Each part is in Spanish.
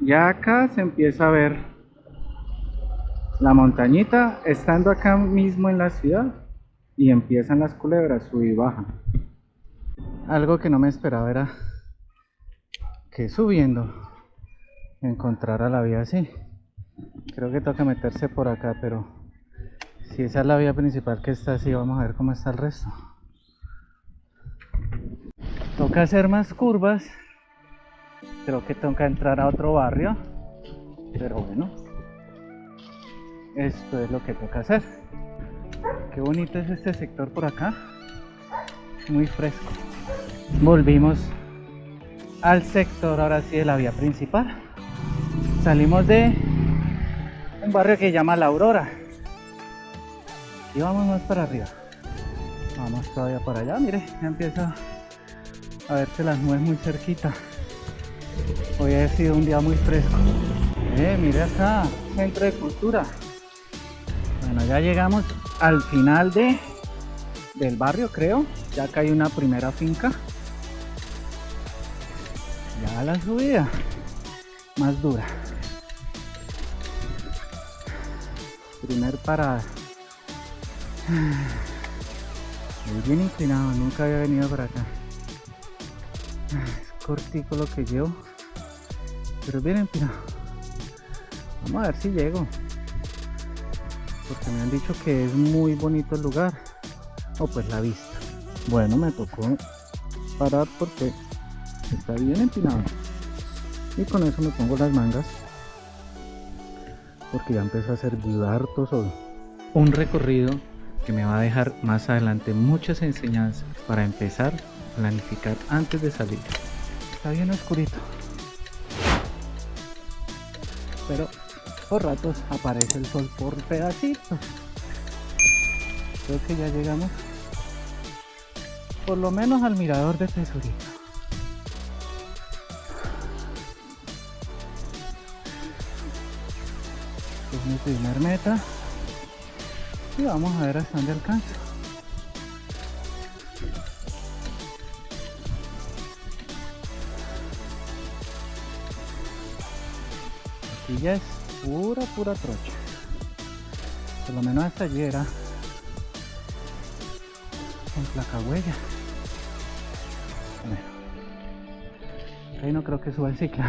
Ya acá se empieza a ver la montañita, estando acá mismo en la ciudad, y empiezan las culebras, sub y baja. Algo que no me esperaba era que subiendo encontrara la vía así. Creo que toca meterse por acá, pero si esa es la vía principal que está así, vamos a ver cómo está el resto. Toca hacer más curvas. Creo que toca entrar a otro barrio, pero bueno, esto es lo que toca hacer. Qué bonito es este sector por acá, muy fresco. Volvimos al sector ahora sí de la vía principal. Salimos de un barrio que se llama La Aurora y vamos más para arriba. Vamos todavía para allá, mire, ya empieza a verse las nubes muy cerquita. Hoy ha sido un día muy fresco. Mire acá, centro de cultura. Bueno, ya llegamos al final del barrio, creo. Ya acá hay una primera finca. Ya la subida más dura. Primer parada. Es bien inclinado, nunca había venido por acá. Es cortico lo que llevo, pero bien empinado. Vamos a ver si llego, porque me han dicho que es muy bonito el lugar, o pues la vista. Bueno, me tocó parar porque está bien empinado, y con eso me pongo las mangas, porque ya empezó a hacer harto sol. Un recorrido que me va a dejar más adelante muchas enseñanzas para empezar a planificar antes de salir. Está bien oscurito, pero por ratos aparece el sol por pedacitos. Creo que ya llegamos por lo menos al mirador de Tesorito. Es mi primer meta y vamos a ver hasta dónde alcanzo. Aquí ya es pura trocha. Por lo menos hasta allí era con placa huella. Bueno, ahí no creo que suba el ciclo.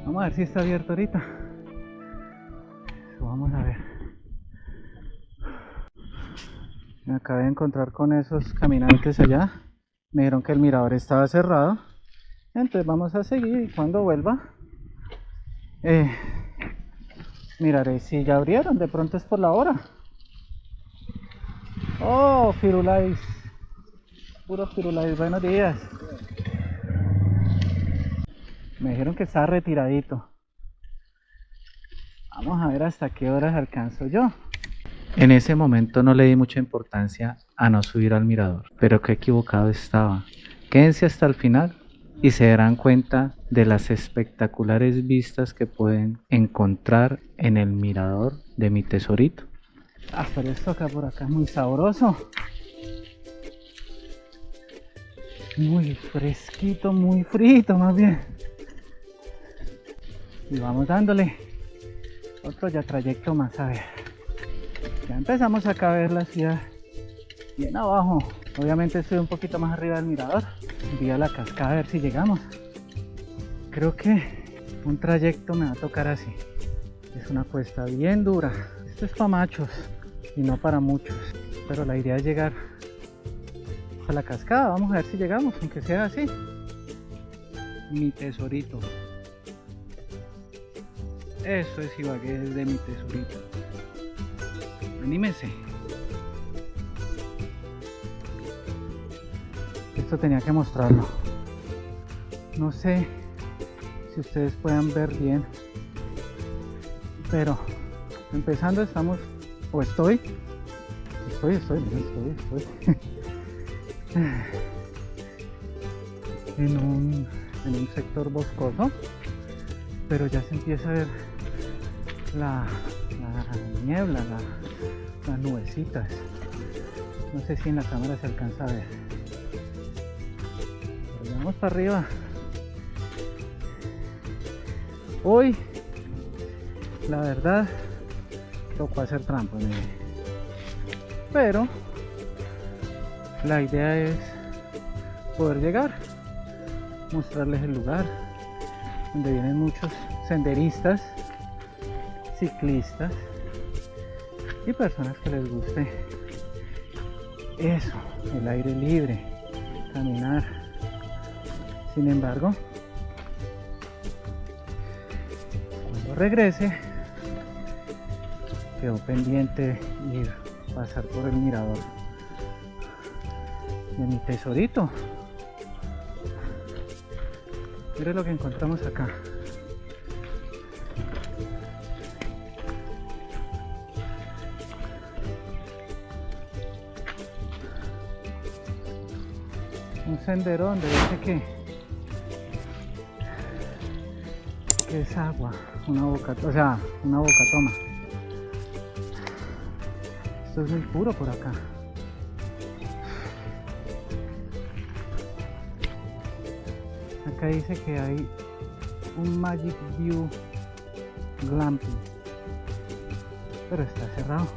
Vamos a ver si está abierto ahorita. Vamos a ver. Me acabé de encontrar con esos caminantes allá. Me dijeron que el mirador estaba cerrado. Entonces vamos a seguir y cuando vuelva miraré si ya abrieron. De pronto es por la hora. Oh, Firulais. Puro Firulais, buenos días. Me dijeron que estaba retiradito. Vamos a ver hasta qué horas alcanzo yo. En ese momento no le di mucha importancia a no subir al mirador, pero qué equivocado estaba. Quédense hasta el final y se darán cuenta de las espectaculares vistas que pueden encontrar en el mirador de mi Tesorito. Pero esto acá por acá es muy sabroso. Muy fresquito, muy frito más bien. Y vamos dándole otro ya trayecto más, a ver. Ya empezamos acá a ver la ciudad bien abajo. Obviamente estoy un poquito más arriba del mirador. Vi a la cascada a ver si llegamos. Creo que un trayecto me va a tocar así. Es una cuesta bien dura. Esto es para machos y no para muchos. Pero la idea es llegar a la cascada. Vamos a ver si llegamos, aunque sea así. Mi Tesorito. Eso es Ibagué, de mi Tesorito. Anímense. Esto tenía que mostrarlo. No sé si ustedes puedan ver bien, pero empezando estamos, o estoy en un sector boscoso, pero ya se empieza a ver la niebla, las nubecitas. No sé si en la cámara se alcanza a ver. Pero ya Vamos para arriba. Hoy, la verdad, tocó hacer trampa, mire. Pero la idea es poder llegar, mostrarles el lugar donde vienen muchos senderistas, ciclistas y personas que les guste eso, el aire libre, caminar. Sin embargo, cuando regrese, quedó pendiente ir pasar por el mirador de mi tesorito. Mire lo que encontramos acá. Un sendero donde dice que es agua, una boca toma. Esto es muy puro por acá. Acá dice que hay un Magic View Glamping, pero está cerrado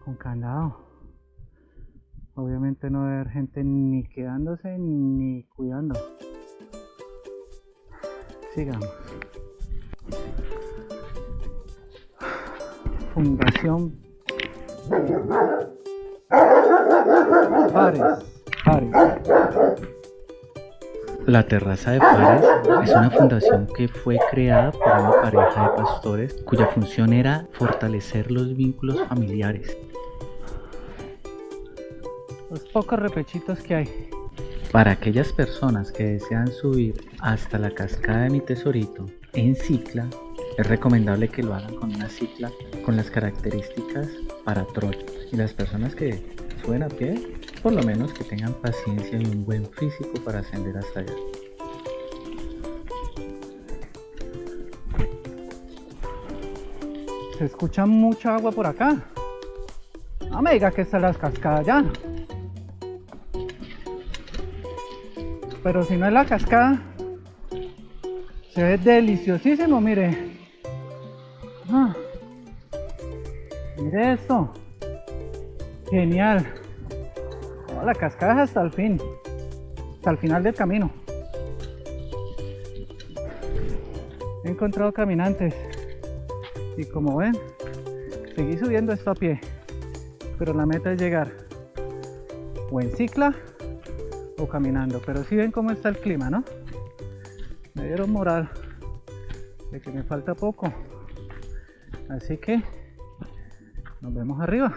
con candado. Obviamente no debe haber gente ni quedándose ni cuidando. Sigamos. Fundación Fares. La Terraza de Fares es una fundación que fue creada por una pareja de pastores cuya función era fortalecer los vínculos familiares. Los pocos repechitos que hay. Para aquellas personas que desean subir hasta la cascada de mi tesorito en cicla, es recomendable que lo hagan con una cicla con las características para troll. Y las personas que suben a pie, por lo menos que tengan paciencia y un buen físico para ascender hasta allá. Se escucha mucha agua por acá. No me diga que están las cascadas ya. Pero si no es la cascada, se ve deliciosísimo, mire. Mire esto. Genial. Oh, la cascada es hasta el fin. Hasta el final del camino. He encontrado caminantes. Y como ven, seguí subiendo esto a pie. Pero la meta es llegar o en cicla o caminando. Pero si ven cómo está el clima, ¿no? Me dieron moral de que me falta poco. Así que nos vemos arriba.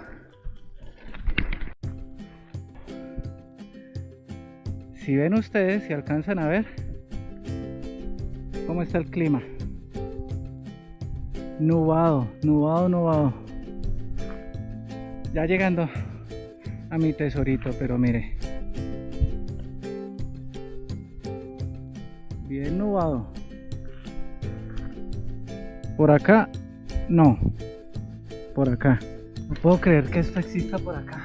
Si ven ustedes, si alcanzan a ver cómo está el clima. Nubado. Ya llegando a mi tesorito, pero mire. Bien nubado. Por acá, no. Por acá. No puedo creer que esto exista por acá.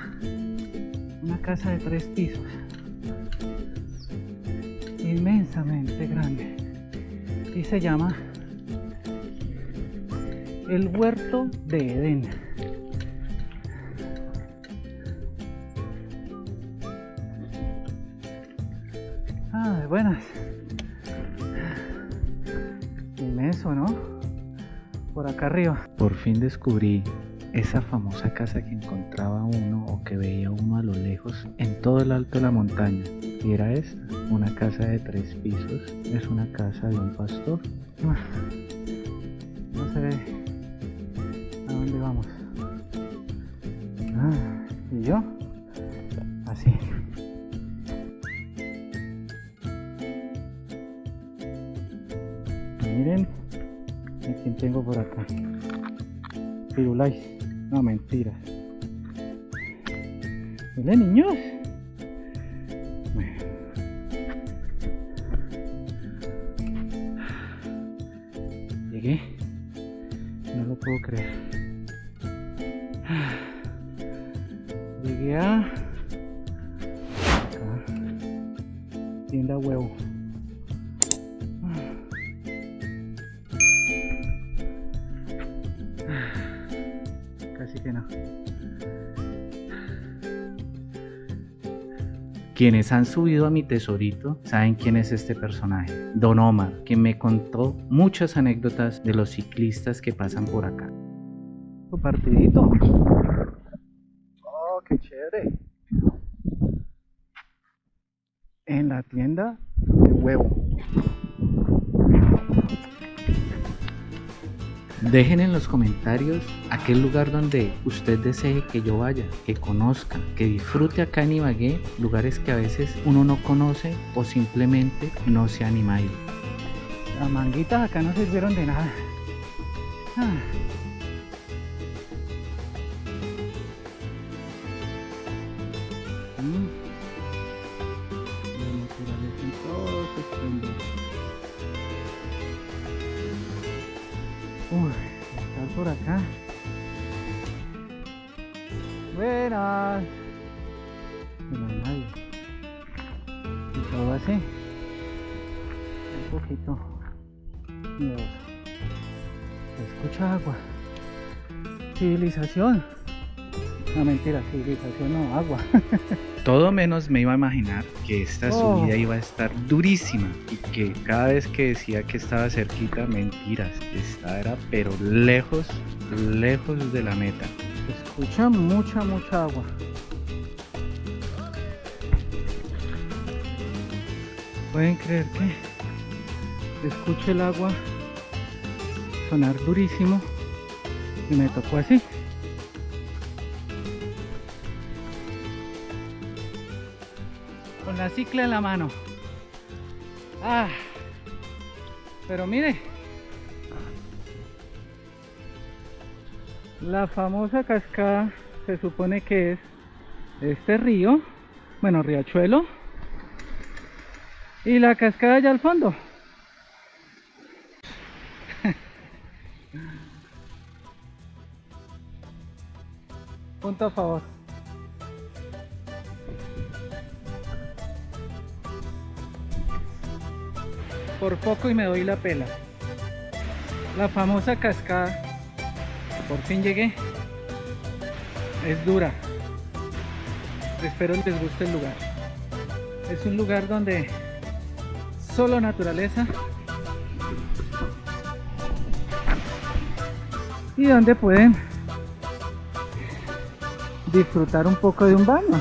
Una casa de 3 pisos. Inmensamente grande. Y se llama el Huerto de Edén. De buenas. Inmenso, ¿no? Por acá arriba. Por fin descubrí esa famosa casa que encontraba uno o que veía uno a lo lejos en todo el alto de la montaña. Y era esta, una casa de 3 pisos. Es una casa de un pastor. No sé a dónde vamos. ¿Y yo? Así. Miren a quién tengo por acá. Firulais. No, mentiras. Hola, niños. Bueno. Llegué. No lo puedo creer. Llegué a acá. tienda huevo. Casi que no. Quienes han subido a mi tesorito saben quién es este personaje, Don Omar, quien me contó muchas anécdotas de los ciclistas que pasan por acá. Tu partidito. Oh, qué chévere. En la tienda de huevo. Dejen en los comentarios aquel lugar donde usted desee que yo vaya, que conozca, que disfrute acá en Ibagué, lugares que a veces uno no conoce o simplemente no se anima a ir. Las manguitas acá no sirvieron de nada. La naturaleza en todo su esplendor. Uy, estar por acá. Buenas. No hay nadie. Y todo así. Un poquito miedoso. Se escucha agua. Civilización. No, mentira, civilización no, agua. Todo menos me iba a imaginar que esta subida iba a estar durísima y que cada vez que decía que estaba cerquita, mentiras, esta era pero lejos, lejos de la meta. Se escucha mucha agua. ¿Pueden creer que escuché el agua sonar durísimo y me tocó así? Con la cicla en la mano. Pero mire, la famosa cascada se supone que es este río, bueno, riachuelo, y la cascada allá al fondo. Punto a favor. Por poco y me doy la pela. La famosa cascada. Por fin llegué. Es dura. Espero les guste el lugar. Es un lugar donde solo naturaleza y donde pueden disfrutar un poco de un baño.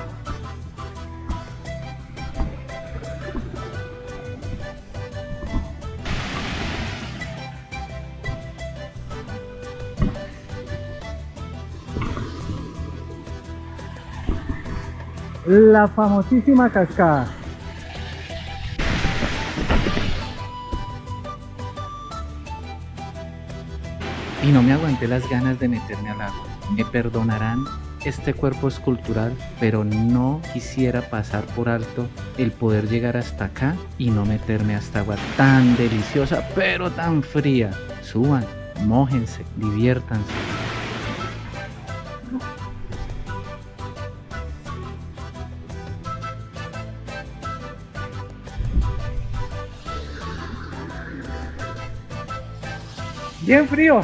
La famosísima cascada. Y no me aguanté las ganas de meterme al agua. Me perdonarán este cuerpo escultural, pero no quisiera pasar por alto el poder llegar hasta acá y no meterme a esta agua tan deliciosa, pero tan fría. Suban, mójense, diviértanse. Bien frío.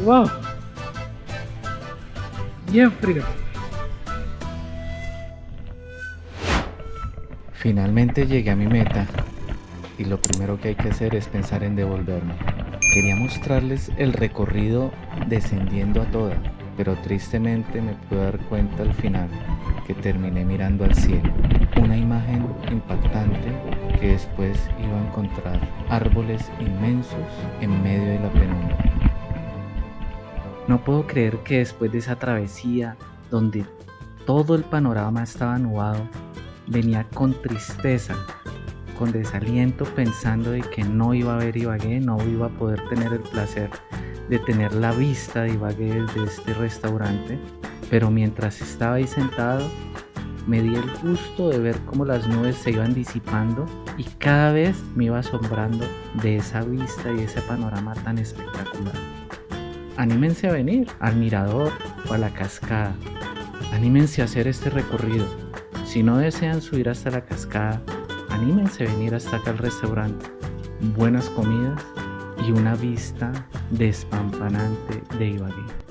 Wow. Bien frío. Finalmente llegué a mi meta y lo primero que hay que hacer es pensar en devolverme. Quería mostrarles el recorrido descendiendo a toda, pero tristemente me pude dar cuenta al final que terminé mirando al cielo. Una imagen impactante que después iba a encontrar árboles inmensos en medio de la penumbra. No puedo creer que después de esa travesía, donde todo el panorama estaba nublado, venía con tristeza, con desaliento, pensando de que no iba a ver Ibagué, no iba a poder tener el placer de tener la vista de Ibagué desde este restaurante. Pero mientras estaba ahí sentado, me di el gusto de ver cómo las nubes se iban disipando y cada vez me iba asombrando de esa vista y ese panorama tan espectacular. Anímense a venir al mirador o a la cascada. Anímense a hacer este recorrido. Si no desean subir hasta la cascada, anímense a venir hasta acá al restaurante. Buenas comidas y una vista despampanante de Ibagué.